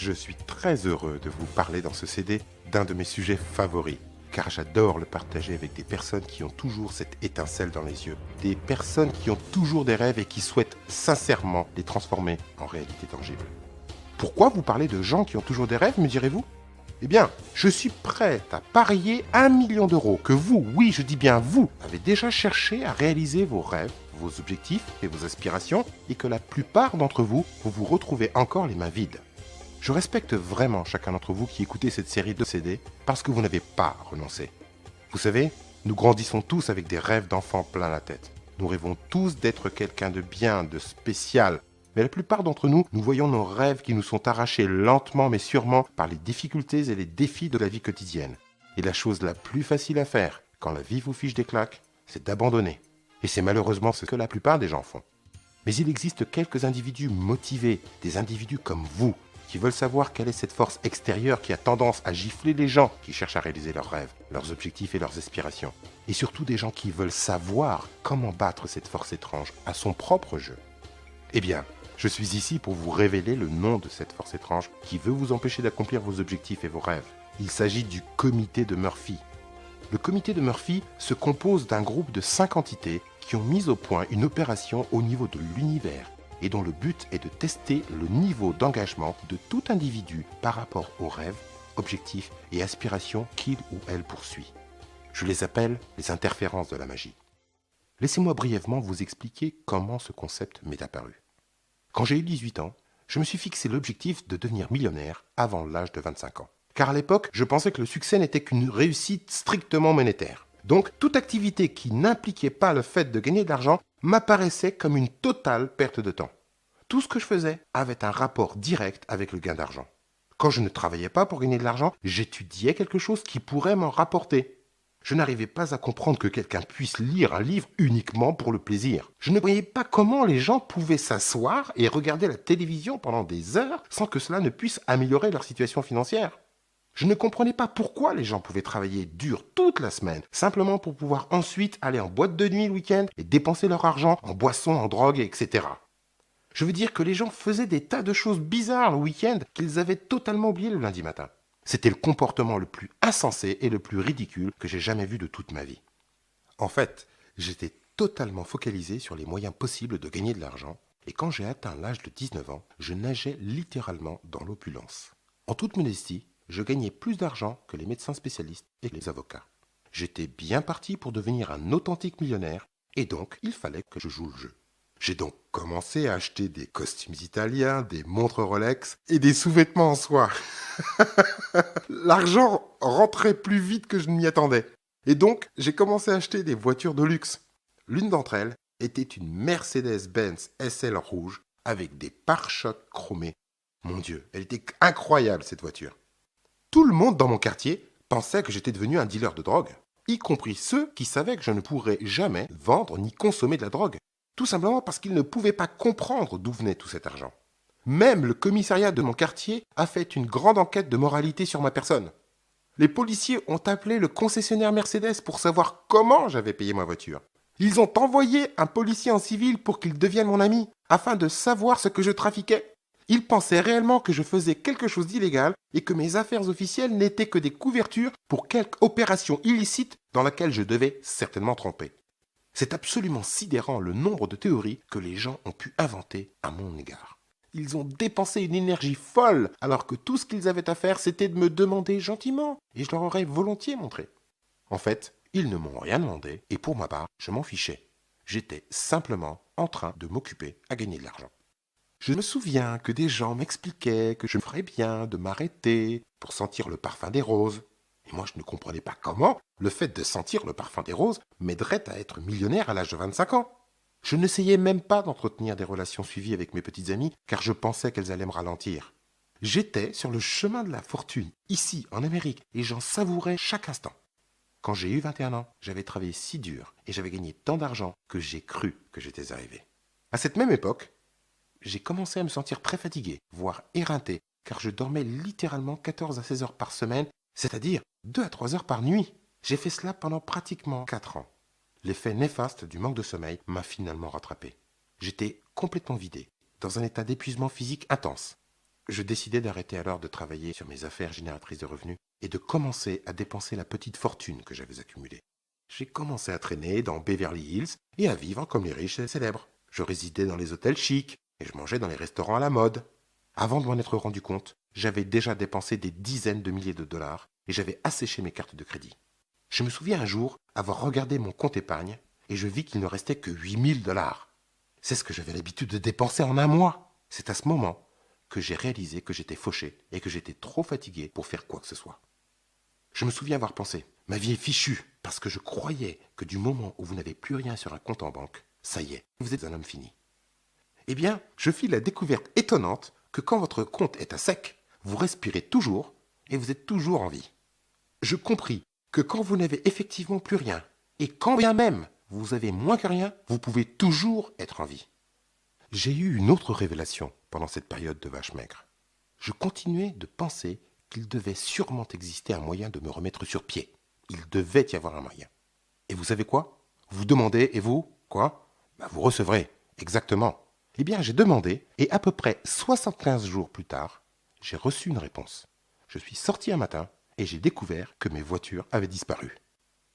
Je suis très heureux de vous parler dans ce CD d'un de mes sujets favoris, car j'adore le partager avec des personnes qui ont toujours cette étincelle dans les yeux, des personnes qui ont toujours des rêves et qui souhaitent sincèrement les transformer en réalité tangible. Pourquoi vous parlez de gens qui ont toujours des rêves, me direz-vous ? Eh bien, je suis prêt à parier 1 million d'euros que vous, oui, je dis bien vous, avez déjà cherché à réaliser vos rêves, vos objectifs et vos aspirations, et que la plupart d'entre vous, vous vous retrouvez encore les mains vides. Je respecte vraiment chacun d'entre vous qui écoutez cette série de CD parce que vous n'avez pas renoncé. Vous savez, nous grandissons tous avec des rêves d'enfants plein la tête. Nous rêvons tous d'être quelqu'un de bien, de spécial. Mais la plupart d'entre nous, nous voyons nos rêves qui nous sont arrachés lentement mais sûrement par les difficultés et les défis de la vie quotidienne. Et la chose la plus facile à faire, quand la vie vous fiche des claques, c'est d'abandonner. Et c'est malheureusement ce que la plupart des gens font. Mais il existe quelques individus motivés, des individus comme vous, qui veulent savoir quelle est cette force extérieure qui a tendance à gifler les gens qui cherchent à réaliser leurs rêves, leurs objectifs et leurs aspirations. Et surtout des gens qui veulent savoir comment battre cette force étrange à son propre jeu. Eh bien, je suis ici pour vous révéler le nom de cette force étrange qui veut vous empêcher d'accomplir vos objectifs et vos rêves. Il s'agit du comité de Murphy. Le comité de Murphy se compose d'un groupe de 5 entités qui ont mis au point une opération au niveau de l'univers et dont le but est de tester le niveau d'engagement de tout individu par rapport aux rêves, objectifs et aspirations qu'il ou elle poursuit. Je les appelle les interférences de la magie. Laissez-moi brièvement vous expliquer comment ce concept m'est apparu. Quand j'ai eu 18 ans, je me suis fixé l'objectif de devenir millionnaire avant l'âge de 25 ans. Car à l'époque, je pensais que le succès n'était qu'une réussite strictement monétaire. Donc, toute activité qui n'impliquait pas le fait de gagner de l'argent m'apparaissait comme une totale perte de temps. Tout ce que je faisais avait un rapport direct avec le gain d'argent. Quand je ne travaillais pas pour gagner de l'argent, j'étudiais quelque chose qui pourrait m'en rapporter. Je n'arrivais pas à comprendre que quelqu'un puisse lire un livre uniquement pour le plaisir. Je ne voyais pas comment les gens pouvaient s'asseoir et regarder la télévision pendant des heures sans que cela ne puisse améliorer leur situation financière. Je ne comprenais pas pourquoi les gens pouvaient travailler dur toute la semaine, simplement pour pouvoir ensuite aller en boîte de nuit le week-end et dépenser leur argent en boissons, en drogue, etc. Je veux dire que les gens faisaient des tas de choses bizarres le week-end qu'ils avaient totalement oublié le lundi matin. C'était le comportement le plus insensé et le plus ridicule que j'ai jamais vu de toute ma vie. En fait, j'étais totalement focalisé sur les moyens possibles de gagner de l'argent, et quand j'ai atteint l'âge de 19 ans, je nageais littéralement dans l'opulence. En toute modestie, je gagnais plus d'argent que les médecins spécialistes et les avocats. J'étais bien parti pour devenir un authentique millionnaire, et donc il fallait que je joue le jeu. J'ai donc commencé à acheter des costumes italiens, des montres Rolex et des sous-vêtements en soie. L'argent rentrait plus vite que je ne m'y attendais. Et donc, j'ai commencé à acheter des voitures de luxe. L'une d'entre elles était une Mercedes-Benz SL rouge avec des pare-chocs chromés. Mon Dieu, elle était incroyable cette voiture. Tout le monde dans mon quartier pensait que j'étais devenu un dealer de drogue, y compris ceux qui savaient que je ne pourrais jamais vendre ni consommer de la drogue. Tout simplement parce qu'ils ne pouvaient pas comprendre d'où venait tout cet argent. Même le commissariat de mon quartier a fait une grande enquête de moralité sur ma personne. Les policiers ont appelé le concessionnaire Mercedes pour savoir comment j'avais payé ma voiture. Ils ont envoyé un policier en civil pour qu'il devienne mon ami, afin de savoir ce que je trafiquais. Ils pensaient réellement que je faisais quelque chose d'illégal et que mes affaires officielles n'étaient que des couvertures pour quelque opération illicite dans laquelle je devais certainement tromper. C'est absolument sidérant le nombre de théories que les gens ont pu inventer à mon égard. Ils ont dépensé une énergie folle alors que tout ce qu'ils avaient à faire c'était de me demander gentiment et je leur aurais volontiers montré. En fait, ils ne m'ont rien demandé et pour ma part, je m'en fichais. J'étais simplement en train de m'occuper à gagner de l'argent. Je me souviens que des gens m'expliquaient que je ferais bien de m'arrêter pour sentir le parfum des roses. Et moi, je ne comprenais pas comment le fait de sentir le parfum des roses m'aiderait à être millionnaire à l'âge de 25 ans. Je n'essayais même pas d'entretenir des relations suivies avec mes petites amies, car je pensais qu'elles allaient me ralentir. J'étais sur le chemin de la fortune, ici, en Amérique, et j'en savourais chaque instant. Quand j'ai eu 21 ans, j'avais travaillé si dur et j'avais gagné tant d'argent que j'ai cru que j'étais arrivé. À cette même époque, j'ai commencé à me sentir très fatigué, voire éreinté, car je dormais littéralement 14 à 16 heures par semaine, c'est-à-dire 2 à 3 heures par nuit. J'ai fait cela pendant pratiquement 4 ans. L'effet néfaste du manque de sommeil m'a finalement rattrapé. J'étais complètement vidé, dans un état d'épuisement physique intense. Je décidai d'arrêter alors de travailler sur mes affaires génératrices de revenus et de commencer à dépenser la petite fortune que j'avais accumulée. J'ai commencé à traîner dans Beverly Hills et à vivre comme les riches et les célèbres. Je résidais dans les hôtels chics et je mangeais dans les restaurants à la mode. Avant de m'en être rendu compte, j'avais déjà dépensé des dizaines de milliers de dollars et j'avais asséché mes cartes de crédit. Je me souviens un jour avoir regardé mon compte épargne et je vis qu'il ne restait que 8000 dollars. C'est ce que j'avais l'habitude de dépenser en un mois. C'est à ce moment que j'ai réalisé que j'étais fauché et que j'étais trop fatigué pour faire quoi que ce soit. Je me souviens avoir pensé, ma vie est fichue, parce que je croyais que du moment où vous n'avez plus rien sur un compte en banque, ça y est, vous êtes un homme fini. Eh bien, je fis la découverte étonnante que quand votre compte est à sec, vous respirez toujours et vous êtes toujours en vie. Je compris que quand vous n'avez effectivement plus rien, et quand bien même vous avez moins que rien, vous pouvez toujours être en vie. J'ai eu une autre révélation pendant cette période de vache maigre. Je continuais de penser qu'il devait sûrement exister un moyen de me remettre sur pied. Il devait y avoir un moyen. Et vous savez quoi? Vous demandez, et vous, quoi? Vous recevrez, exactement. Eh bien, j'ai demandé, et à peu près 75 jours plus tard, j'ai reçu une réponse. Je suis sorti un matin, et j'ai découvert que mes voitures avaient disparu.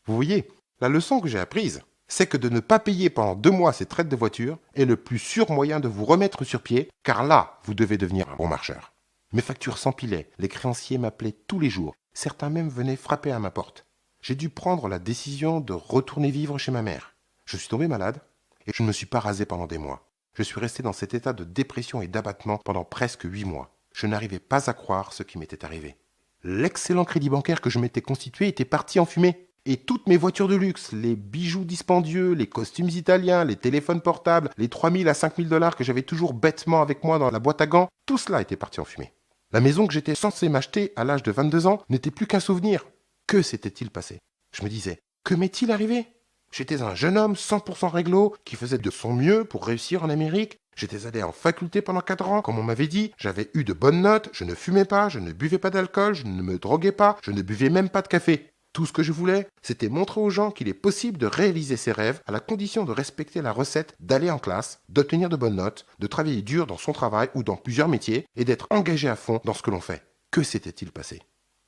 Vous voyez, la leçon que j'ai apprise, c'est que de ne pas payer pendant 2 mois ces traites de voiture est le plus sûr moyen de vous remettre sur pied, car là, vous devez devenir un bon marcheur. Mes factures s'empilaient, les créanciers m'appelaient tous les jours, certains même venaient frapper à ma porte. J'ai dû prendre la décision de retourner vivre chez ma mère. Je suis tombé malade et je ne me suis pas rasé pendant des mois. Je suis resté dans cet état de dépression et d'abattement pendant presque 8 mois. Je n'arrivais pas à croire ce qui m'était arrivé. L'excellent crédit bancaire que je m'étais constitué était parti en fumée. Et toutes mes voitures de luxe, les bijoux dispendieux, les costumes italiens, les téléphones portables, les 3000 à 5000 dollars que j'avais toujours bêtement avec moi dans la boîte à gants, tout cela était parti en fumée. La maison que j'étais censé m'acheter à l'âge de 22 ans n'était plus qu'un souvenir. Que s'était-il passé? Je me disais, que m'est-il arrivé? J'étais un jeune homme 100% réglo qui faisait de son mieux pour réussir en Amérique. J'étais allé en faculté pendant 4 ans, comme on m'avait dit. J'avais eu de bonnes notes, je ne fumais pas, je ne buvais pas d'alcool, je ne me droguais pas, je ne buvais même pas de café. Tout ce que je voulais, c'était montrer aux gens qu'il est possible de réaliser ses rêves à la condition de respecter la recette d'aller en classe, d'obtenir de bonnes notes, de travailler dur dans son travail ou dans plusieurs métiers et d'être engagé à fond dans ce que l'on fait. Que s'était-il passé?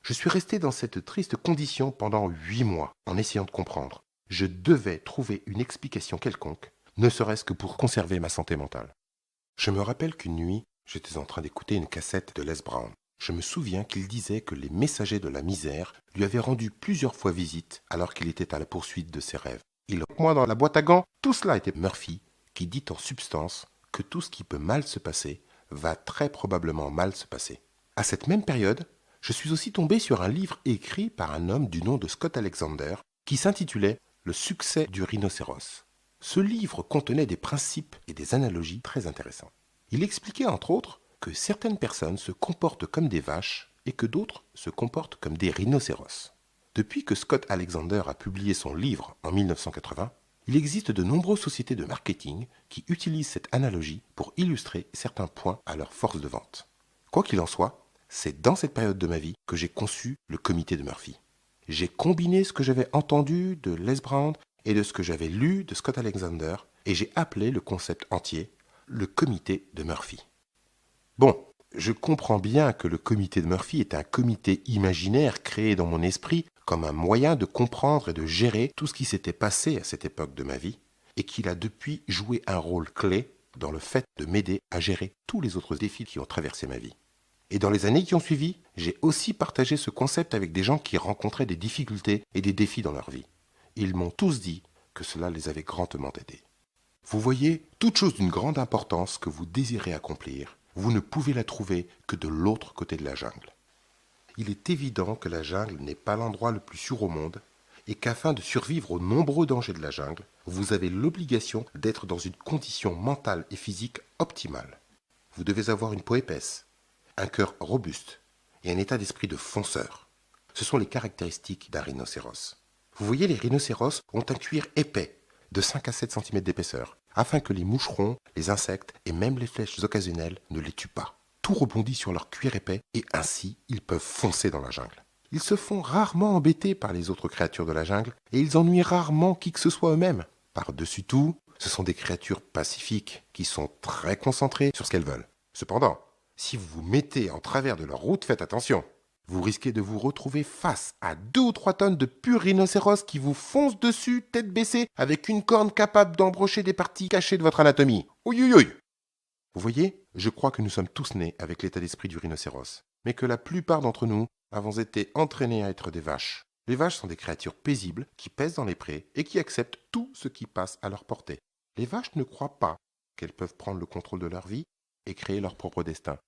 Je suis resté dans cette triste condition pendant 8 mois, en essayant de comprendre. Je devais trouver une explication quelconque, ne serait-ce que pour conserver ma santé mentale. Je me rappelle qu'une nuit, j'étais en train d'écouter une cassette de Les Brown. Je me souviens qu'il disait que les messagers de la misère lui avaient rendu plusieurs fois visite alors qu'il était à la poursuite de ses rêves. Il moi dans la boîte à gants, tout cela était Murphy, qui dit en substance que tout ce qui peut mal se passer va très probablement mal se passer. À cette même période, je suis aussi tombé sur un livre écrit par un homme du nom de Scott Alexander qui s'intitulait « Le succès du rhinocéros ». Ce livre contenait des principes et des analogies très intéressants. Il expliquait entre autres que certaines personnes se comportent comme des vaches et que d'autres se comportent comme des rhinocéros. Depuis que Scott Alexander a publié son livre en 1980, il existe de nombreuses sociétés de marketing qui utilisent cette analogie pour illustrer certains points à leur force de vente. Quoi qu'il en soit, c'est dans cette période de ma vie que j'ai conçu le comité de Murphy. J'ai combiné ce que j'avais entendu de Les Brown et de ce que j'avais lu de Scott Alexander et j'ai appelé le concept entier le comité de Murphy. Bon, je comprends bien que le comité de Murphy est un comité imaginaire créé dans mon esprit comme un moyen de comprendre et de gérer tout ce qui s'était passé à cette époque de ma vie et qu'il a depuis joué un rôle clé dans le fait de m'aider à gérer tous les autres défis qui ont traversé ma vie. Et dans les années qui ont suivi, j'ai aussi partagé ce concept avec des gens qui rencontraient des difficultés et des défis dans leur vie. Ils m'ont tous dit que cela les avait grandement aidés. Vous voyez, toute chose d'une grande importance que vous désirez accomplir, vous ne pouvez la trouver que de l'autre côté de la jungle. Il est évident que la jungle n'est pas l'endroit le plus sûr au monde et qu'afin de survivre aux nombreux dangers de la jungle, vous avez l'obligation d'être dans une condition mentale et physique optimale. Vous devez avoir une peau épaisse, un cœur robuste et un état d'esprit de fonceur. Ce sont les caractéristiques d'un rhinocéros. Vous voyez, les rhinocéros ont un cuir épais, de 5 à 7 cm d'épaisseur, afin que les moucherons, les insectes et même les flèches occasionnelles ne les tuent pas. Tout rebondit sur leur cuir épais et ainsi ils peuvent foncer dans la jungle. Ils se font rarement embêter par les autres créatures de la jungle et ils ennuient rarement qui que ce soit eux-mêmes. Par-dessus tout, ce sont des créatures pacifiques qui sont très concentrées sur ce qu'elles veulent. Cependant, Si vous vous mettez en travers de leur route, faites attention. Vous risquez de vous retrouver face à 2 ou 3 tonnes de purs rhinocéros qui vous foncent dessus, tête baissée, avec une corne capable d'embrocher des parties cachées de votre anatomie. Ouïe ouïe ouïe. Vous voyez, je crois que nous sommes tous nés avec l'état d'esprit du rhinocéros, mais que la plupart d'entre nous avons été entraînés à être des vaches. Les vaches sont des créatures paisibles qui pèsent dans les prés et qui acceptent tout ce qui passe à leur portée. Les vaches ne croient pas qu'elles peuvent prendre le contrôle de leur vie et créer leur propre destin.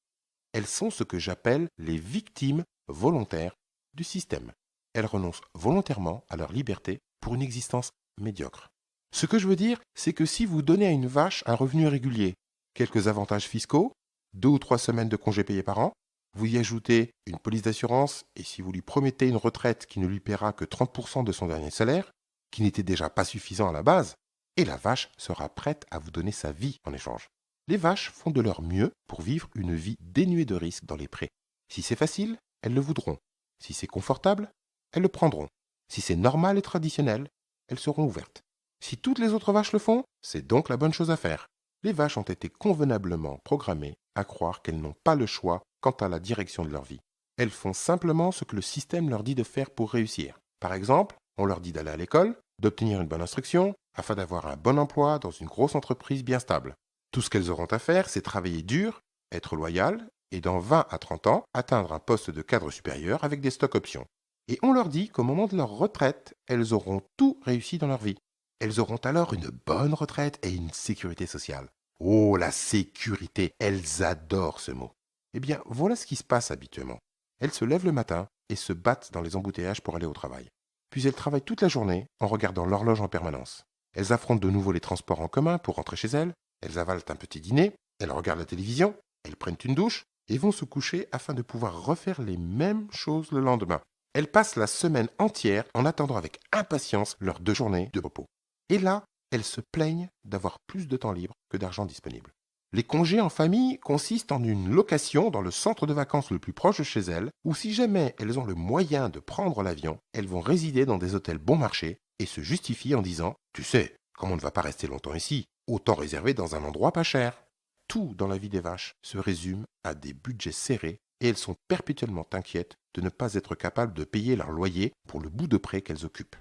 Elles sont ce que j'appelle les victimes volontaires du système. Elles renoncent volontairement à leur liberté pour une existence médiocre. Ce que je veux dire, c'est que si vous donnez à une vache un revenu régulier, quelques avantages fiscaux, 2 ou 3 semaines de congés payés par an, vous y ajoutez une police d'assurance et si vous lui promettez une retraite qui ne lui paiera que 30% de son dernier salaire, qui n'était déjà pas suffisant à la base, et la vache sera prête à vous donner sa vie en échange. Les vaches font de leur mieux pour vivre une vie dénuée de risques dans les prés. Si c'est facile, elles le voudront. Si c'est confortable, elles le prendront. Si c'est normal et traditionnel, elles seront ouvertes. Si toutes les autres vaches le font, c'est donc la bonne chose à faire. Les vaches ont été convenablement programmées à croire qu'elles n'ont pas le choix quant à la direction de leur vie. Elles font simplement ce que le système leur dit de faire pour réussir. Par exemple, on leur dit d'aller à l'école, d'obtenir une bonne instruction, afin d'avoir un bon emploi dans une grosse entreprise bien stable. Tout ce qu'elles auront à faire, c'est travailler dur, être loyales, et dans 20 à 30 ans, atteindre un poste de cadre supérieur avec des stocks options. Et on leur dit qu'au moment de leur retraite, elles auront tout réussi dans leur vie. Elles auront alors une bonne retraite et une sécurité sociale. Oh, la sécurité, elles adorent ce mot. Eh bien, voilà ce qui se passe habituellement. Elles se lèvent le matin et se battent dans les embouteillages pour aller au travail. Puis elles travaillent toute la journée en regardant l'horloge en permanence. Elles affrontent de nouveau les transports en commun pour rentrer chez elles, elles avalent un petit dîner, elles regardent la télévision, elles prennent une douche et vont se coucher afin de pouvoir refaire les mêmes choses le lendemain. Elles passent la semaine entière en attendant avec impatience leurs 2 journées de repos. Et là, elles se plaignent d'avoir plus de temps libre que d'argent disponible. Les congés en famille consistent en une location dans le centre de vacances le plus proche de chez elles, ou si jamais elles ont le moyen de prendre l'avion, elles vont résider dans des hôtels bon marché et se justifient en disant « Tu sais, comme on ne va pas rester longtemps ici, autant réserver dans un endroit pas cher. » Tout dans la vie des vaches se résume à des budgets serrés et elles sont perpétuellement inquiètes de ne pas être capables de payer leur loyer pour le bout de pré qu'elles occupent.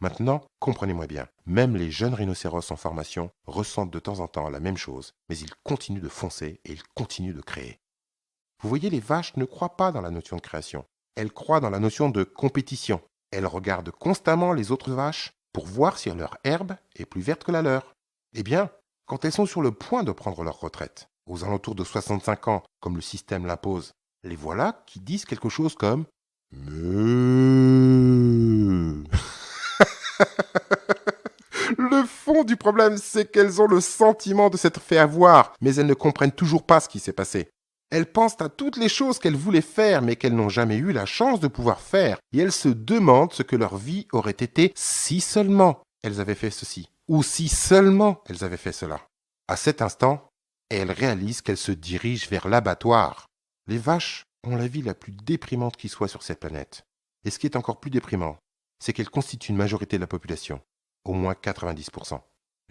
Maintenant, comprenez-moi bien, même les jeunes rhinocéros en formation ressentent de temps en temps la même chose, mais ils continuent de foncer et ils continuent de créer. Vous voyez, les vaches ne croient pas dans la notion de création, elles croient dans la notion de compétition. Elles regardent constamment les autres vaches pour voir si leur herbe est plus verte que la leur. Eh bien, quand elles sont sur le point de prendre leur retraite, aux alentours de 65 ans, comme le système l'impose, les voilà qui disent quelque chose comme « Meuh ». Le fond du problème, c'est qu'elles ont le sentiment de s'être fait avoir, mais elles ne comprennent toujours pas ce qui s'est passé. Elles pensent à toutes les choses qu'elles voulaient faire, mais qu'elles n'ont jamais eu la chance de pouvoir faire, et elles se demandent ce que leur vie aurait été si seulement elles avaient fait ceci, ou si seulement elles avaient fait cela. À cet instant, elles réalisent qu'elles se dirigent vers l'abattoir. Les vaches ont la vie la plus déprimante qui soit sur cette planète. Et ce qui est encore plus déprimant, c'est qu'elles constituent une majorité de la population, au moins 90%.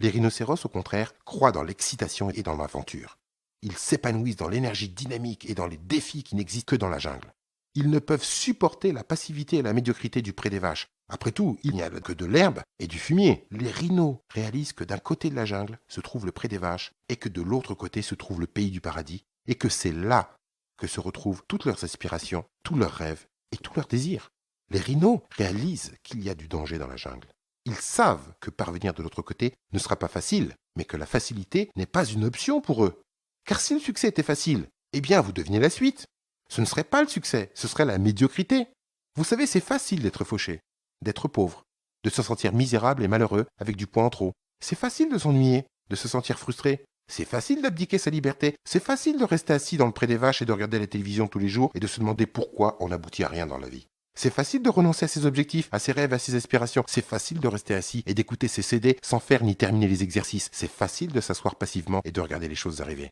Les rhinocéros, au contraire, croient dans l'excitation et dans l'aventure. Ils s'épanouissent dans l'énergie dynamique et dans les défis qui n'existent que dans la jungle. Ils ne peuvent supporter la passivité et la médiocrité du pré des vaches. Après tout, il n'y a que de l'herbe et du fumier. Les rhinos réalisent que d'un côté de la jungle se trouve le pré des vaches et que de l'autre côté se trouve le pays du paradis et que c'est là que se retrouvent toutes leurs aspirations, tous leurs rêves et tous leurs désirs. Les rhinos réalisent qu'il y a du danger dans la jungle. Ils savent que parvenir de l'autre côté ne sera pas facile, mais que la facilité n'est pas une option pour eux. Car si le succès était facile, eh bien vous devinez la suite. Ce ne serait pas le succès, ce serait la médiocrité. Vous savez, c'est facile d'être fauché, d'être pauvre, de se sentir misérable et malheureux avec du poids en trop. C'est facile de s'ennuyer, de se sentir frustré. C'est facile d'abdiquer sa liberté. C'est facile de rester assis dans le pré des vaches et de regarder la télévision tous les jours et de se demander pourquoi on n'aboutit à rien dans la vie. C'est facile de renoncer à ses objectifs, à ses rêves, à ses aspirations. C'est facile de rester assis et d'écouter ses CD sans faire ni terminer les exercices. C'est facile de s'asseoir passivement et de regarder les choses arriver.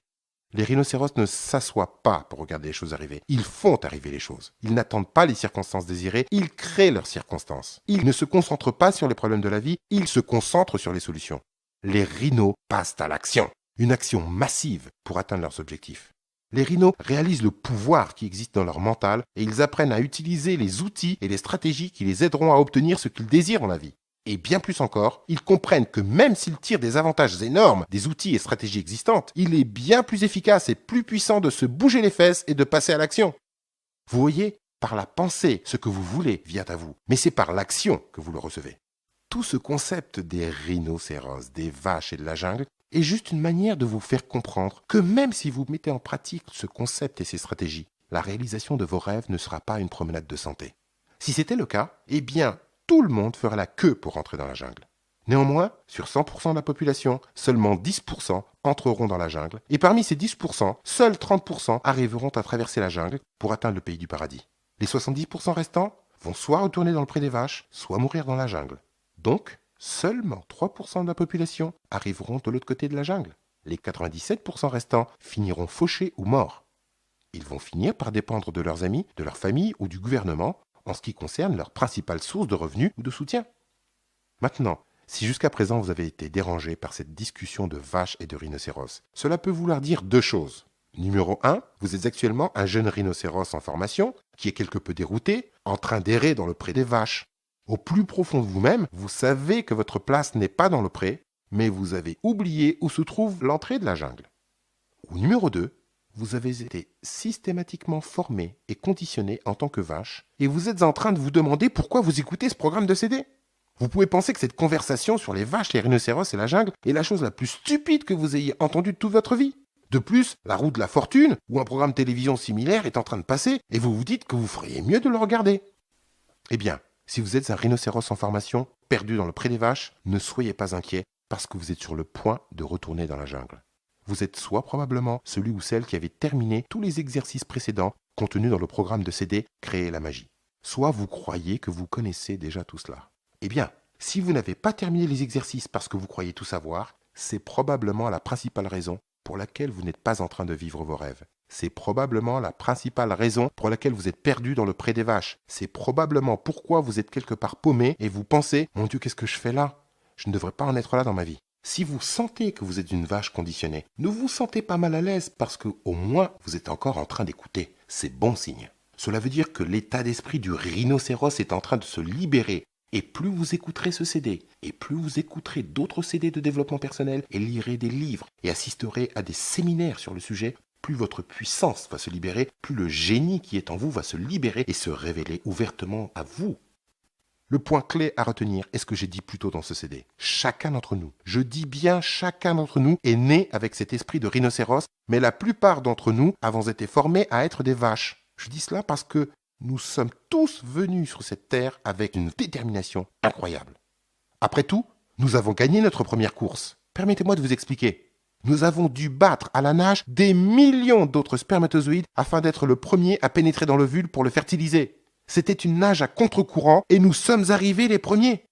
Les rhinocéros ne s'assoient pas pour regarder les choses arriver. Ils font arriver les choses. Ils n'attendent pas les circonstances désirées, ils créent leurs circonstances. Ils ne se concentrent pas sur les problèmes de la vie, ils se concentrent sur les solutions. Les rhinos passent à l'action. Une action massive pour atteindre leurs objectifs. Les rhinos réalisent le pouvoir qui existe dans leur mental et ils apprennent à utiliser les outils et les stratégies qui les aideront à obtenir ce qu'ils désirent dans la vie. Et bien plus encore, ils comprennent que même s'ils tirent des avantages énormes des outils et stratégies existantes, il est bien plus efficace et plus puissant de se bouger les fesses et de passer à l'action. Vous voyez, par la pensée, ce que vous voulez vient à vous, mais c'est par l'action que vous le recevez. Tout ce concept des rhinocéros, des vaches et de la jungle est juste une manière de vous faire comprendre que même si vous mettez en pratique ce concept et ces stratégies, la réalisation de vos rêves ne sera pas une promenade de santé. Si c'était le cas, eh bien, tout le monde ferait la queue pour entrer dans la jungle. Néanmoins, sur 100% de la population, seulement 10% entreront dans la jungle, et parmi ces 10%, seuls 30% arriveront à traverser la jungle pour atteindre le pays du paradis. Les 70% restants vont soit retourner dans le pré des vaches, soit mourir dans la jungle. Donc, seulement 3% de la population arriveront de l'autre côté de la jungle. Les 97% restants finiront fauchés ou morts. Ils vont finir par dépendre de leurs amis, de leur famille ou du gouvernement en ce qui concerne leur principale source de revenus ou de soutien. Maintenant, si jusqu'à présent vous avez été dérangé par cette discussion de vaches et de rhinocéros, cela peut vouloir dire deux choses. Numéro 1, vous êtes actuellement un jeune rhinocéros en formation qui est quelque peu dérouté, en train d'errer dans le pré des vaches. Au plus profond de vous-même, vous savez que votre place n'est pas dans le pré, mais vous avez oublié où se trouve l'entrée de la jungle. Ou numéro 2, vous avez été systématiquement formé et conditionné en tant que vache, et vous êtes en train de vous demander pourquoi vous écoutez ce programme de CD. Vous pouvez penser que cette conversation sur les vaches, les rhinocéros et la jungle est la chose la plus stupide que vous ayez entendue de toute votre vie. De plus, la roue de la fortune ou un programme télévision similaire est en train de passer et vous vous dites que vous feriez mieux de le regarder. Eh bien, si vous êtes un rhinocéros en formation, perdu dans le pré des vaches, ne soyez pas inquiet parce que vous êtes sur le point de retourner dans la jungle. Vous êtes soit probablement celui ou celle qui avait terminé tous les exercices précédents contenus dans le programme de CD Créer la magie. Soit vous croyez que vous connaissez déjà tout cela. Eh bien, si vous n'avez pas terminé les exercices parce que vous croyez tout savoir, c'est probablement la principale raison pour laquelle vous n'êtes pas en train de vivre vos rêves. C'est probablement la principale raison pour laquelle vous êtes perdu dans le pré des vaches. C'est probablement pourquoi vous êtes quelque part paumé et vous pensez « Mon Dieu, qu'est-ce que je fais là? Je ne devrais pas en être là dans ma vie. » Si vous sentez que vous êtes une vache conditionnée, ne vous sentez pas mal à l'aise parce que au moins vous êtes encore en train d'écouter. C'est bon signe. Cela veut dire que l'état d'esprit du rhinocéros est en train de se libérer. Et plus vous écouterez ce CD, et plus vous écouterez d'autres CD de développement personnel et lirez des livres et assisterez à des séminaires sur le sujet, plus votre puissance va se libérer, plus le génie qui est en vous va se libérer et se révéler ouvertement à vous. Le point clé à retenir est ce que j'ai dit plus tôt dans ce CD. Chacun d'entre nous, je dis bien chacun d'entre nous, est né avec cet esprit de rhinocéros, mais la plupart d'entre nous avons été formés à être des vaches. Je dis cela parce que nous sommes tous venus sur cette terre avec une détermination incroyable. Après tout, nous avons gagné notre première course. Permettez-moi de vous expliquer. Nous avons dû battre à la nage des millions d'autres spermatozoïdes afin d'être le premier à pénétrer dans l'ovule pour le fertiliser. C'était une nage à contre-courant et nous sommes arrivés les premiers.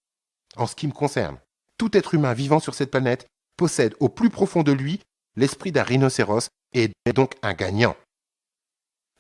En ce qui me concerne, tout être humain vivant sur cette planète possède au plus profond de lui l'esprit d'un rhinocéros et est donc un gagnant.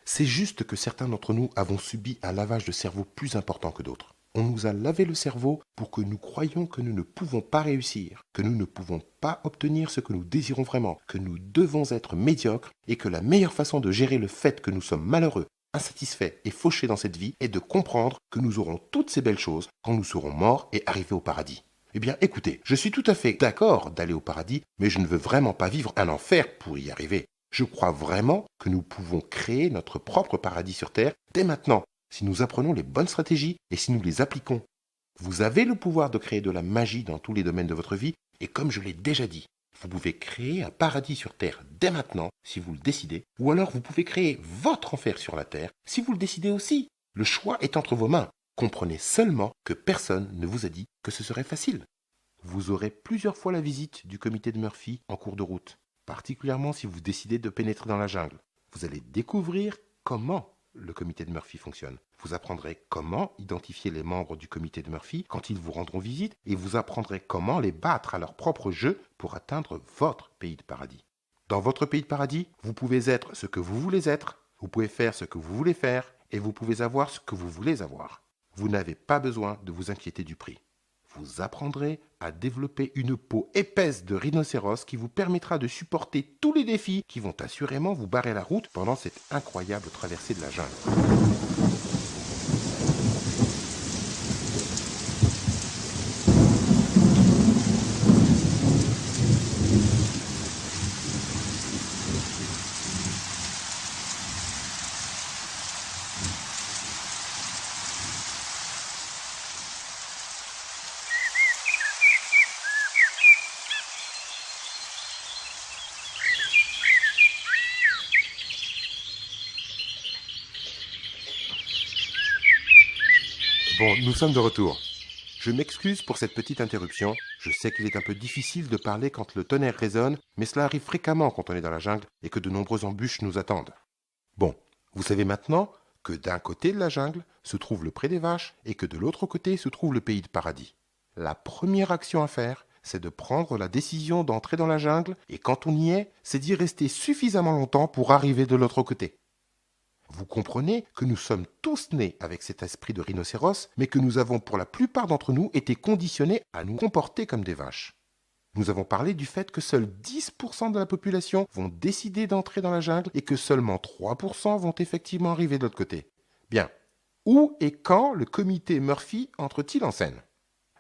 C'est juste que certains d'entre nous avons subi un lavage de cerveau plus important que d'autres. On nous a lavé le cerveau pour que nous croyions que nous ne pouvons pas réussir, que nous ne pouvons pas obtenir ce que nous désirons vraiment, que nous devons être médiocres et que la meilleure façon de gérer le fait que nous sommes malheureux, insatisfaits et fauchés dans cette vie est de comprendre que nous aurons toutes ces belles choses quand nous serons morts et arrivés au paradis. Eh bien, écoutez, je suis tout à fait d'accord d'aller au paradis, mais je ne veux vraiment pas vivre un enfer pour y arriver. Je crois vraiment que nous pouvons créer notre propre paradis sur Terre dès maintenant, si nous apprenons les bonnes stratégies et si nous les appliquons. Vous avez le pouvoir de créer de la magie dans tous les domaines de votre vie, et comme je l'ai déjà dit, vous pouvez créer un paradis sur Terre dès maintenant, si vous le décidez, ou alors vous pouvez créer votre enfer sur la Terre, si vous le décidez aussi. Le choix est entre vos mains. Comprenez seulement que personne ne vous a dit que ce serait facile. Vous aurez plusieurs fois la visite du comité de Murphy en cours de route, particulièrement si vous décidez de pénétrer dans la jungle. Vous allez découvrir comment le comité de Murphy fonctionne. Vous apprendrez comment identifier les membres du comité de Murphy quand ils vous rendront visite et vous apprendrez comment les battre à leur propre jeu pour atteindre votre pays de paradis. Dans votre pays de paradis, vous pouvez être ce que vous voulez être, vous pouvez faire ce que vous voulez faire et vous pouvez avoir ce que vous voulez avoir. Vous n'avez pas besoin de vous inquiéter du prix. vous apprendrez à développer une peau épaisse de rhinocéros qui vous permettra de supporter tous les défis qui vont assurément vous barrer la route pendant cette incroyable traversée de la jungle. Bon, nous sommes de retour. Je m'excuse pour cette petite interruption. Je sais qu'il est un peu difficile de parler quand le tonnerre résonne, mais cela arrive fréquemment quand on est dans la jungle et que de nombreuses embûches nous attendent. Bon, vous savez maintenant que d'un côté de la jungle se trouve le pré des vaches et que de l'autre côté se trouve le pays de paradis. La première action à faire, c'est de prendre la décision d'entrer dans la jungle et quand on y est, c'est d'y rester suffisamment longtemps pour arriver de l'autre côté. Vous comprenez que nous sommes tous nés avec cet esprit de rhinocéros, mais que nous avons pour la plupart d'entre nous été conditionnés à nous comporter comme des vaches. Nous avons parlé du fait que seuls 10% de la population vont décider d'entrer dans la jungle et que seulement 3% vont effectivement arriver de l'autre côté. Bien, où et quand le comité Murphy entre-t-il en scène ?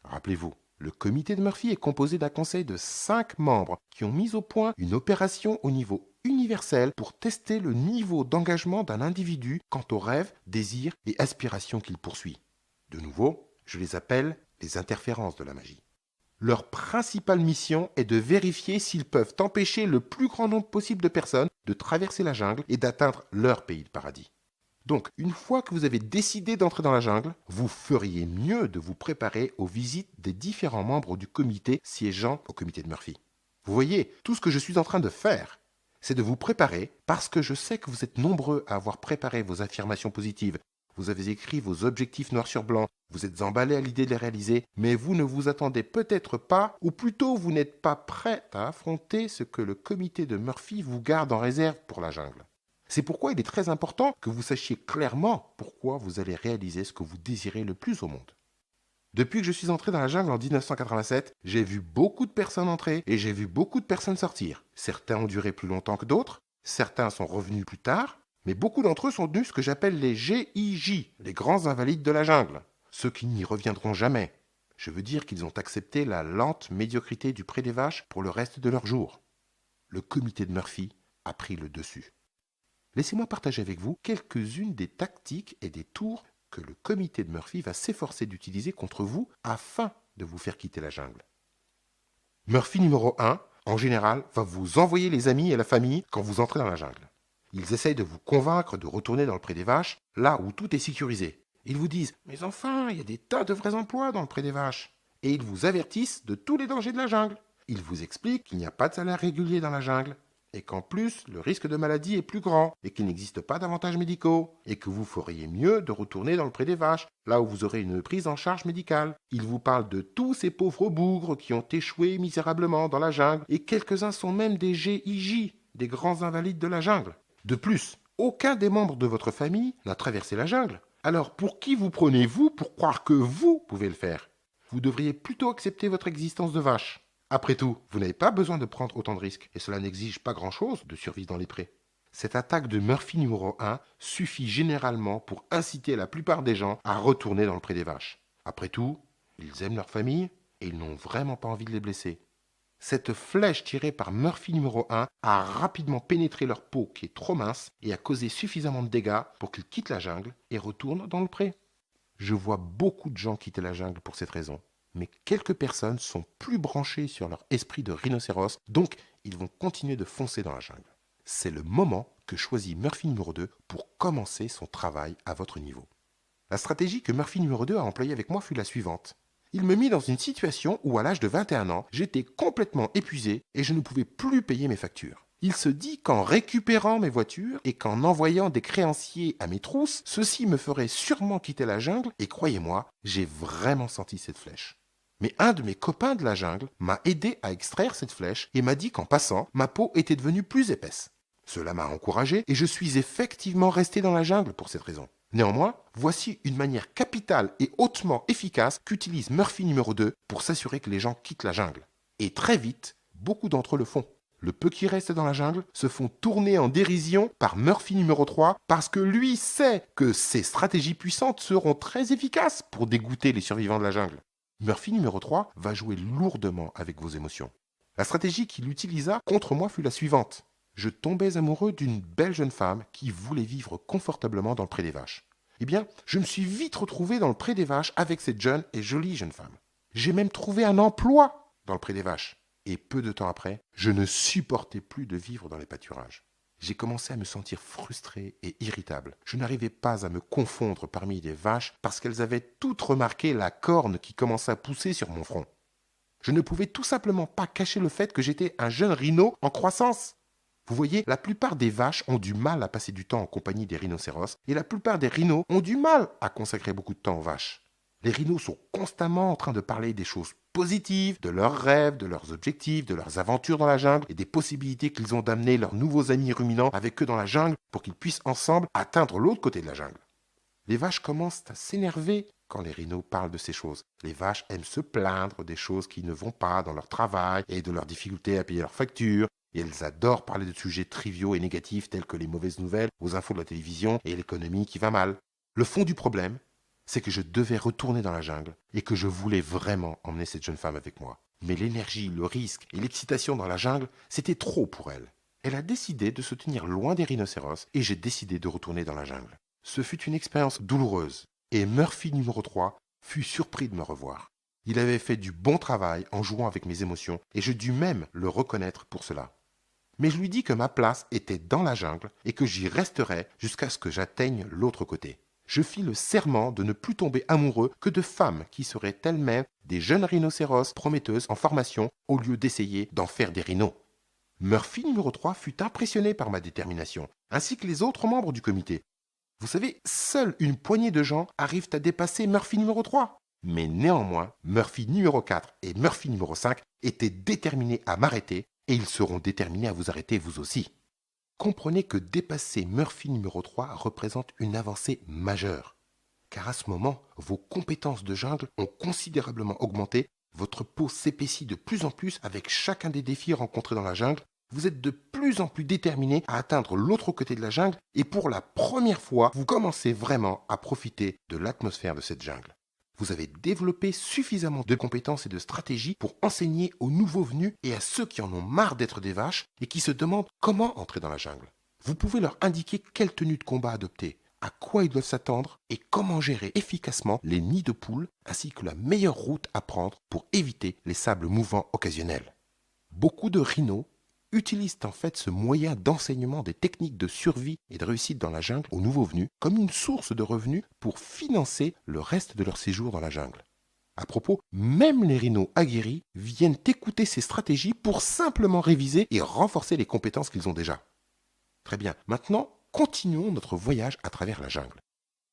Rappelez-vous, le comité de Murphy est composé d'un conseil de 5 membres qui ont mis au point une opération au niveau universel pour tester le niveau d'engagement d'un individu quant aux rêves, désirs et aspirations qu'il poursuit. De nouveau, je les appelle les interférences de la magie. Leur principale mission est de vérifier s'ils peuvent empêcher le plus grand nombre possible de personnes de traverser la jungle et d'atteindre leur pays de paradis. Donc, une fois que vous avez décidé d'entrer dans la jungle, vous feriez mieux de vous préparer aux visites des différents membres du comité siégeant au comité de Murphy. Vous voyez, tout ce que je suis en train de faire, c'est de vous préparer parce que je sais que vous êtes nombreux à avoir préparé vos affirmations positives. Vous avez écrit vos objectifs noir sur blanc, vous êtes emballés à l'idée de les réaliser, mais vous ne vous attendez peut-être pas, ou plutôt vous n'êtes pas prêts à affronter ce que le comité de Murphy vous garde en réserve pour la jungle. C'est pourquoi il est très important que vous sachiez clairement pourquoi vous allez réaliser ce que vous désirez le plus au monde. Depuis que je suis entré dans la jungle en 1987, j'ai vu beaucoup de personnes entrer et j'ai vu beaucoup de personnes sortir. Certains ont duré plus longtemps que d'autres, certains sont revenus plus tard, mais beaucoup d'entre eux sont devenus ce que j'appelle les GIJ, les grands invalides de la jungle, ceux qui n'y reviendront jamais. Je veux dire qu'ils ont accepté la lente médiocrité du pré des vaches pour le reste de leur jour. Le comité de Murphy a pris le dessus. Laissez-moi partager avec vous quelques-unes des tactiques et des tours que le comité de Murphy va s'efforcer d'utiliser contre vous afin de vous faire quitter la jungle. Murphy numéro 1, en général, va vous envoyer les amis et la famille quand vous entrez dans la jungle. Ils essayent de vous convaincre de retourner dans le pré des vaches, là où tout est sécurisé. Ils vous disent « Mais enfin, il y a des tas de vrais emplois dans le pré des vaches !» Et ils vous avertissent de tous les dangers de la jungle. Ils vous expliquent qu'il n'y a pas de salaire régulier dans la jungle, et qu'en plus, le risque de maladie est plus grand, et qu'il n'existe pas d'avantages médicaux, et que vous feriez mieux de retourner dans le pré des vaches, là où vous aurez une prise en charge médicale. Ils vous parlent de tous ces pauvres bougres qui ont échoué misérablement dans la jungle, et quelques-uns sont même des GIJ, des grands invalides de la jungle. De plus, aucun des membres de votre famille n'a traversé la jungle. Alors pour qui vous prenez-vous pour croire que vous pouvez le faire ? Vous devriez plutôt accepter votre existence de vache. Après tout, vous n'avez pas besoin de prendre autant de risques, et cela n'exige pas grand-chose de survivre dans les prés. Cette attaque de Murphy numéro 1 suffit généralement pour inciter la plupart des gens à retourner dans le pré des vaches. Après tout, ils aiment leur famille et ils n'ont vraiment pas envie de les blesser. Cette flèche tirée par Murphy numéro 1 a rapidement pénétré leur peau qui est trop mince et a causé suffisamment de dégâts pour qu'ils quittent la jungle et retournent dans le pré. Je vois beaucoup de gens quitter la jungle pour cette raison. Mais quelques personnes sont plus branchées sur leur esprit de rhinocéros, donc ils vont continuer de foncer dans la jungle. C'est le moment que choisit Murphy numéro 2 pour commencer son travail à votre niveau. La stratégie que Murphy numéro 2 a employée avec moi fut la suivante. Il me mit dans une situation où à l'âge de 21 ans, j'étais complètement épuisé et je ne pouvais plus payer mes factures. Il se dit qu'en récupérant mes voitures et qu'en envoyant des créanciers à mes trousses, ceci me ferait sûrement quitter la jungle et croyez-moi, j'ai vraiment senti cette flèche. Mais un de mes copains de la jungle m'a aidé à extraire cette flèche et m'a dit qu'en passant, ma peau était devenue plus épaisse. Cela m'a encouragé et je suis effectivement resté dans la jungle pour cette raison. Néanmoins, voici une manière capitale et hautement efficace qu'utilise Murphy numéro 2 pour s'assurer que les gens quittent la jungle. Et très vite, beaucoup d'entre eux le font. Le peu qui reste dans la jungle se font tourner en dérision par Murphy numéro 3 parce que lui sait que ses stratégies puissantes seront très efficaces pour dégoûter les survivants de la jungle. Murphy numéro 3 va jouer lourdement avec vos émotions. La stratégie qu'il utilisa contre moi fut la suivante. Je tombais amoureux d'une belle jeune femme qui voulait vivre confortablement dans le pré des vaches. Eh bien, je me suis vite retrouvé dans le pré des vaches avec cette jeune et jolie jeune femme. J'ai même trouvé un emploi dans le pré des vaches. Et peu de temps après, je ne supportais plus de vivre dans les pâturages. J'ai commencé à me sentir frustré et irritable. Je n'arrivais pas à me confondre parmi les vaches parce qu'elles avaient toutes remarqué la corne qui commençait à pousser sur mon front. Je ne pouvais tout simplement pas cacher le fait que j'étais un jeune rhino en croissance. Vous voyez, la plupart des vaches ont du mal à passer du temps en compagnie des rhinocéros et la plupart des rhinos ont du mal à consacrer beaucoup de temps aux vaches. Les rhinos sont constamment en train de parler des choses positives, de leurs rêves, de leurs objectifs, de leurs aventures dans la jungle et des possibilités qu'ils ont d'amener leurs nouveaux amis ruminants avec eux dans la jungle pour qu'ils puissent ensemble atteindre l'autre côté de la jungle. Les vaches commencent à s'énerver quand les rhinos parlent de ces choses. Les vaches aiment se plaindre des choses qui ne vont pas dans leur travail et de leurs difficultés à payer leurs factures. Et elles adorent parler de sujets triviaux et négatifs tels que les mauvaises nouvelles, aux infos de la télévision et l'économie qui va mal. Le fond du problème, c'est que je devais retourner dans la jungle et que je voulais vraiment emmener cette jeune femme avec moi. Mais l'énergie, le risque et l'excitation dans la jungle, c'était trop pour elle. Elle a décidé de se tenir loin des rhinocéros et j'ai décidé de retourner dans la jungle. Ce fut une expérience douloureuse et Murphy numéro 3 fut surpris de me revoir. Il avait fait du bon travail en jouant avec mes émotions et je dus même le reconnaître pour cela. Mais je lui dis que ma place était dans la jungle et que j'y resterais jusqu'à ce que j'atteigne l'autre côté. Je fis le serment de ne plus tomber amoureux que de femmes qui seraient elles-mêmes des jeunes rhinocéros prometteuses en formation au lieu d'essayer d'en faire des rhinos. Murphy numéro 3 fut impressionné par ma détermination, ainsi que les autres membres du comité. Vous savez, seule une poignée de gens arrivent à dépasser Murphy numéro 3. Mais néanmoins, Murphy numéro 4 et Murphy numéro 5 étaient déterminés à m'arrêter et ils seront déterminés à vous arrêter vous aussi. Comprenez que dépasser Murphy numéro 3 représente une avancée majeure. Car à ce moment, vos compétences de jungle ont considérablement augmenté, votre peau s'épaissit de plus en plus avec chacun des défis rencontrés dans la jungle, vous êtes de plus en plus déterminé à atteindre l'autre côté de la jungle et pour la première fois, vous commencez vraiment à profiter de l'atmosphère de cette jungle. Vous avez développé suffisamment de compétences et de stratégies pour enseigner aux nouveaux venus et à ceux qui en ont marre d'être des vaches et qui se demandent comment entrer dans la jungle. Vous pouvez leur indiquer quelle tenue de combat adopter, à quoi ils doivent s'attendre et comment gérer efficacement les nids de poules ainsi que la meilleure route à prendre pour éviter les sables mouvants occasionnels. Beaucoup de rhinos utilisent en fait ce moyen d'enseignement des techniques de survie et de réussite dans la jungle aux nouveaux venus comme une source de revenus pour financer le reste de leur séjour dans la jungle. À propos, même les rhinos aguerris viennent écouter ces stratégies pour simplement réviser et renforcer les compétences qu'ils ont déjà. Très bien, maintenant, continuons notre voyage à travers la jungle.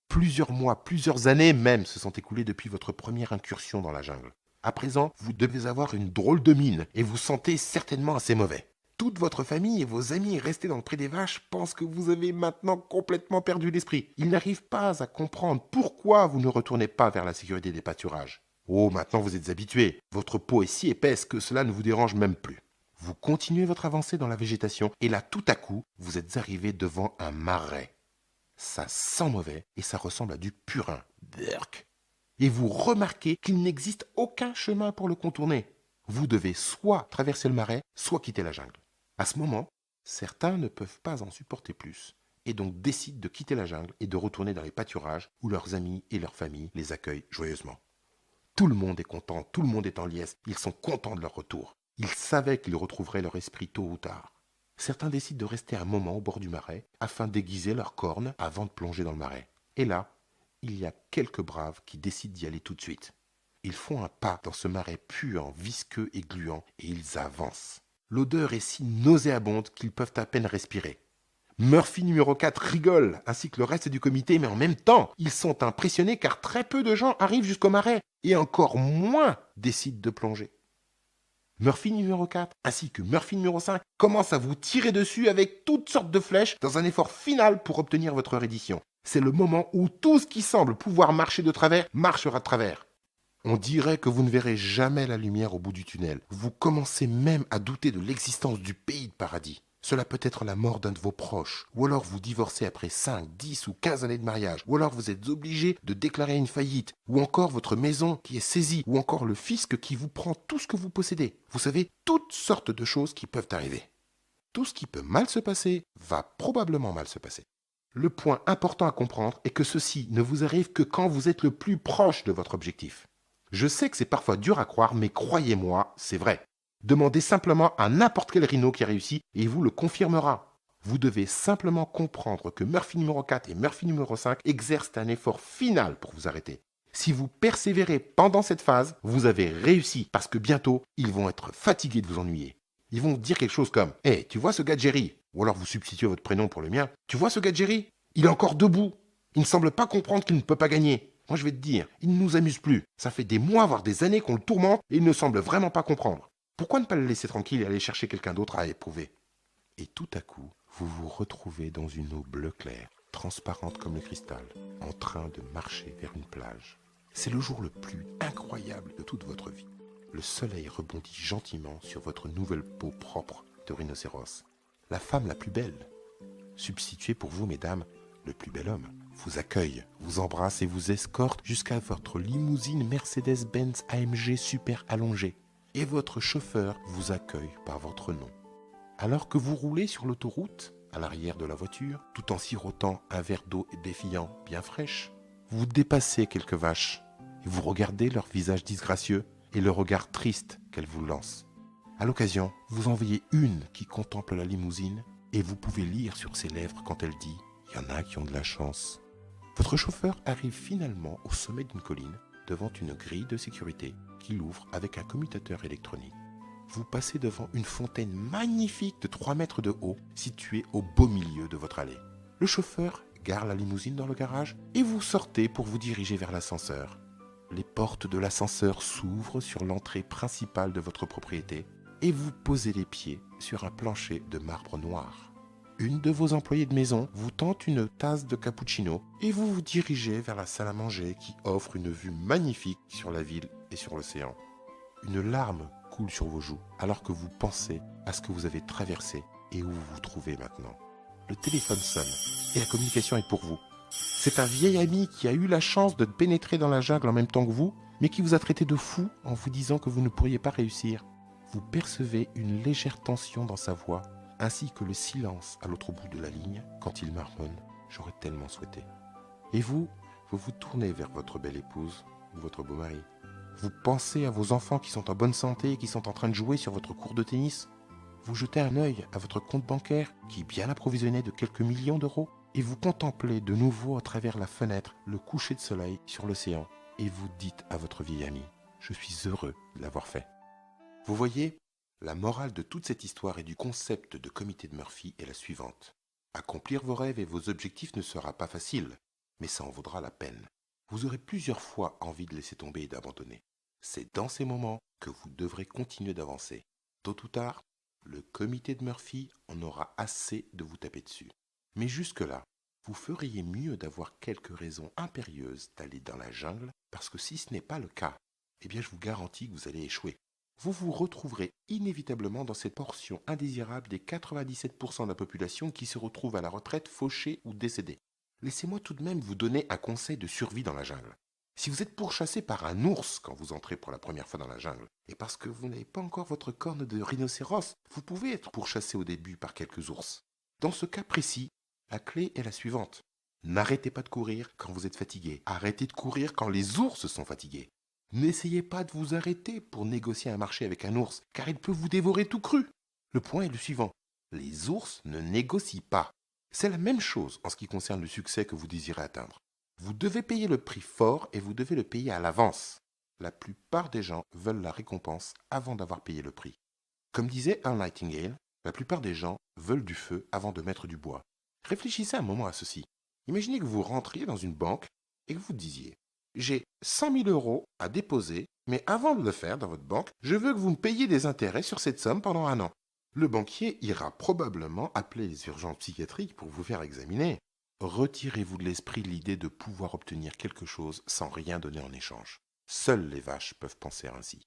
Plusieurs mois, plusieurs années même se sont écoulés depuis votre première incursion dans la jungle. À présent, vous devez avoir une drôle de mine et vous sentez certainement assez mauvais. Toute votre famille et vos amis restés dans le pré des vaches pensent que vous avez maintenant complètement perdu l'esprit. Ils n'arrivent pas à comprendre pourquoi vous ne retournez pas vers la sécurité des pâturages. Oh, maintenant vous êtes habitués. Votre peau est si épaisse que cela ne vous dérange même plus. Vous continuez votre avancée dans la végétation et là, tout à coup, vous êtes arrivé devant un marais. Ça sent mauvais et ça ressemble à du purin. Berk. Et vous remarquez qu'il n'existe aucun chemin pour le contourner. Vous devez soit traverser le marais, soit quitter la jungle. À ce moment, certains ne peuvent pas en supporter plus et donc décident de quitter la jungle et de retourner dans les pâturages où leurs amis et leurs familles les accueillent joyeusement. Tout le monde est content, tout le monde est en liesse, ils sont contents de leur retour. Ils savaient qu'ils retrouveraient leur esprit tôt ou tard. Certains décident de rester un moment au bord du marais afin d'aiguiser leurs cornes avant de plonger dans le marais. Et là, il y a quelques braves qui décident d'y aller tout de suite. Ils font un pas dans ce marais puant, visqueux et gluant et ils avancent. L'odeur est si nauséabonde qu'ils peuvent à peine respirer. Murphy numéro 4 rigole, ainsi que le reste du comité, mais en même temps, ils sont impressionnés car très peu de gens arrivent jusqu'au marais, et encore moins décident de plonger. Murphy numéro 4, ainsi que Murphy numéro 5, commencent à vous tirer dessus avec toutes sortes de flèches dans un effort final pour obtenir votre reddition. C'est le moment où tout ce qui semble pouvoir marcher de travers marchera de travers. On dirait que vous ne verrez jamais la lumière au bout du tunnel. Vous commencez même à douter de l'existence du pays de paradis. Cela peut être la mort d'un de vos proches, ou alors vous divorcez après 5, 10 ou 15 années de mariage, ou alors vous êtes obligé de déclarer une faillite, ou encore votre maison qui est saisie, ou encore le fisc qui vous prend tout ce que vous possédez. Vous savez, toutes sortes de choses qui peuvent arriver. Tout ce qui peut mal se passer va probablement mal se passer. Le point important à comprendre est que ceci ne vous arrive que quand vous êtes le plus proche de votre objectif. Je sais que c'est parfois dur à croire, mais croyez-moi, c'est vrai. Demandez simplement à n'importe quel rhino qui a réussi et il vous le confirmera. Vous devez simplement comprendre que Murphy numéro 4 et Murphy numéro 5 exercent un effort final pour vous arrêter. Si vous persévérez pendant cette phase, vous avez réussi parce que bientôt, ils vont être fatigués de vous ennuyer. Ils vont dire quelque chose comme « Hey, tu vois ce gars Jerry ?» Ou alors vous substituez votre prénom pour le mien. « Tu vois ce gars Jerry ? Il est encore debout. Il ne semble pas comprendre qu'il ne peut pas gagner. » Moi, je vais te dire, il ne nous amuse plus. Ça fait des mois, voire des années qu'on le tourmente et il ne semble vraiment pas comprendre. Pourquoi ne pas le laisser tranquille et aller chercher quelqu'un d'autre à éprouver ? Et tout à coup, vous vous retrouvez dans une eau bleu clair, transparente comme le cristal, en train de marcher vers une plage. C'est le jour le plus incroyable de toute votre vie. Le soleil rebondit gentiment sur votre nouvelle peau propre de rhinocéros. La femme la plus belle, substituée pour vous, mesdames, le plus bel homme, vous accueille, vous embrasse et vous escorte jusqu'à votre limousine Mercedes-Benz AMG super allongée. Et votre chauffeur vous accueille par votre nom. Alors que vous roulez sur l'autoroute, à l'arrière de la voiture, tout en sirotant un verre d'eau défiant bien fraîche, vous dépassez quelques vaches et vous regardez leur visage disgracieux et le regard triste qu'elles vous lancent. À l'occasion, vous en voyez une qui contemple la limousine et vous pouvez lire sur ses lèvres quand elle dit « Il y en a qui ont de la chance ». Votre chauffeur arrive finalement au sommet d'une colline devant une grille de sécurité qui l'ouvre avec un commutateur électronique. Vous passez devant une fontaine magnifique de 3 mètres de haut située au beau milieu de votre allée. Le chauffeur gare la limousine dans le garage et vous sortez pour vous diriger vers l'ascenseur. Les portes de l'ascenseur s'ouvrent sur l'entrée principale de votre propriété et vous posez les pieds sur un plancher de marbre noir. Une de vos employées de maison vous tente une tasse de cappuccino et vous vous dirigez vers la salle à manger qui offre une vue magnifique sur la ville et sur l'océan. Une larme coule sur vos joues alors que vous pensez à ce que vous avez traversé et où vous vous trouvez maintenant. Le téléphone sonne et la communication est pour vous. C'est un vieil ami qui a eu la chance de pénétrer dans la jungle en même temps que vous, mais qui vous a traité de fou en vous disant que vous ne pourriez pas réussir. Vous percevez une légère tension dans sa voix ainsi que le silence à l'autre bout de la ligne quand il marmonne « J'aurais tellement souhaité ». Et vous vous tournez vers votre belle épouse ou votre beau mari. Vous pensez à vos enfants qui sont en bonne santé et qui sont en train de jouer sur votre court de tennis. Vous jetez un œil à votre compte bancaire qui est bien approvisionné de quelques millions d'euros et vous contemplez de nouveau à travers la fenêtre le coucher de soleil sur l'océan et vous dites à votre vieil ami « Je suis heureux de l'avoir fait ». Vous voyez, la morale de toute cette histoire et du concept de comité de Murphy est la suivante. Accomplir vos rêves et vos objectifs ne sera pas facile, mais ça en vaudra la peine. Vous aurez plusieurs fois envie de laisser tomber et d'abandonner. C'est dans ces moments que vous devrez continuer d'avancer. Tôt ou tard, le comité de Murphy en aura assez de vous taper dessus. Mais jusque-là, vous feriez mieux d'avoir quelques raisons impérieuses d'aller dans la jungle, parce que si ce n'est pas le cas, eh bien je vous garantis que vous allez échouer. Vous vous retrouverez inévitablement dans cette portion indésirable des 97% de la population qui se retrouve à la retraite fauchée ou décédée. Laissez-moi tout de même vous donner un conseil de survie dans la jungle. Si vous êtes pourchassé par un ours quand vous entrez pour la première fois dans la jungle, et parce que vous n'avez pas encore votre corne de rhinocéros, vous pouvez être pourchassé au début par quelques ours. Dans ce cas précis, la clé est la suivante. N'arrêtez pas de courir quand vous êtes fatigué. Arrêtez de courir quand les ours sont fatigués. N'essayez pas de vous arrêter pour négocier un marché avec un ours, car il peut vous dévorer tout cru. Le point est le suivant. Les ours ne négocient pas. C'est la même chose en ce qui concerne le succès que vous désirez atteindre. Vous devez payer le prix fort et vous devez le payer à l'avance. La plupart des gens veulent la récompense avant d'avoir payé le prix. Comme disait Earl Nightingale, la plupart des gens veulent du feu avant de mettre du bois. Réfléchissez un moment à ceci. Imaginez que vous rentriez dans une banque et que vous disiez « J'ai 100 000 euros à déposer, mais avant de le faire dans votre banque, je veux que vous me payiez des intérêts sur cette somme pendant 1 an. » Le banquier ira probablement appeler les urgences psychiatriques pour vous faire examiner. retirez-vous de l'esprit l'idée de pouvoir obtenir quelque chose sans rien donner en échange. Seules les vaches peuvent penser ainsi.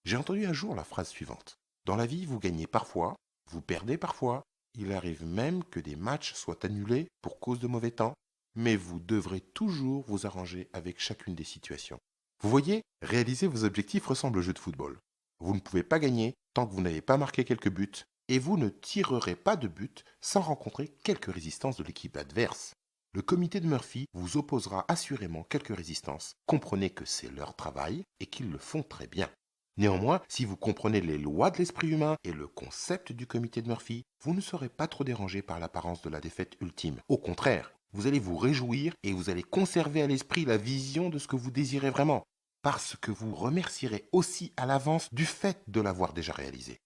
J'ai entendu un jour la phrase suivante. Dans la vie, vous gagnez parfois, vous perdez parfois, il arrive même que des matchs soient annulés pour cause de mauvais temps, mais vous devrez toujours vous arranger avec chacune des situations. Vous voyez, réaliser vos objectifs ressemble au jeu de football. Vous ne pouvez pas gagner tant que vous n'avez pas marqué quelques buts, et vous ne tirerez pas de but sans rencontrer quelques résistances de l'équipe adverse. Le comité de Murphy vous opposera assurément quelques résistances. Comprenez que c'est leur travail et qu'ils le font très bien. Néanmoins, si vous comprenez les lois de l'esprit humain et le concept du comité de Murphy, vous ne serez pas trop dérangé par l'apparence de la défaite ultime. Au contraire, vous allez vous réjouir et vous allez conserver à l'esprit la vision de ce que vous désirez vraiment, parce que vous remercierez aussi à l'avance du fait de l'avoir déjà réalisé.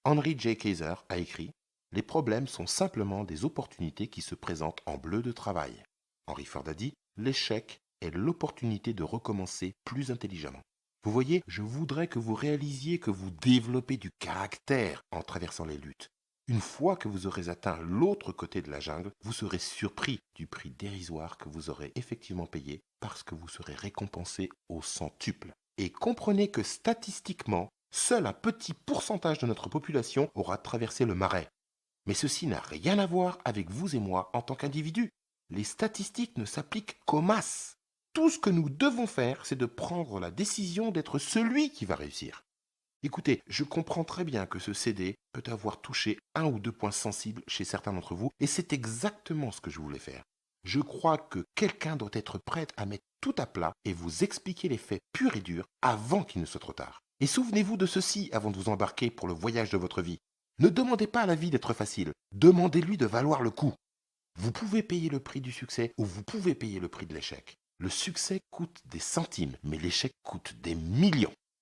Henry J. Kaiser a écrit « Les problèmes sont simplement des opportunités qui se présentent en bleu de travail ». Henry Ford a dit « L'échec est l'opportunité de recommencer plus intelligemment ». Vous voyez, je voudrais que vous réalisiez que vous développez du caractère en traversant les luttes. Une fois que vous aurez atteint l'autre côté de la jungle, vous serez surpris du prix dérisoire que vous aurez effectivement payé parce que vous serez récompensé au centuple. Et comprenez que statistiquement, seul un petit pourcentage de notre population aura traversé le marais. Mais ceci n'a rien à voir avec vous et moi en tant qu'individus. Les statistiques ne s'appliquent qu'aux masses. Tout ce que nous devons faire, c'est de prendre la décision d'être celui qui va réussir. Écoutez, je comprends très bien que ce CD peut avoir touché un ou deux points sensibles chez certains d'entre vous, et c'est exactement ce que je voulais faire. Je crois que quelqu'un doit être prêt à mettre tout à plat et vous expliquer les faits purs et durs avant qu'il ne soit trop tard. Et souvenez-vous de ceci avant de vous embarquer pour le voyage de votre vie. Ne demandez pas à la vie d'être facile, demandez-lui de valoir le coup. Vous pouvez payer le prix du succès ou vous pouvez payer le prix de l'échec. Le succès coûte des centimes, mais l'échec coûte des millions.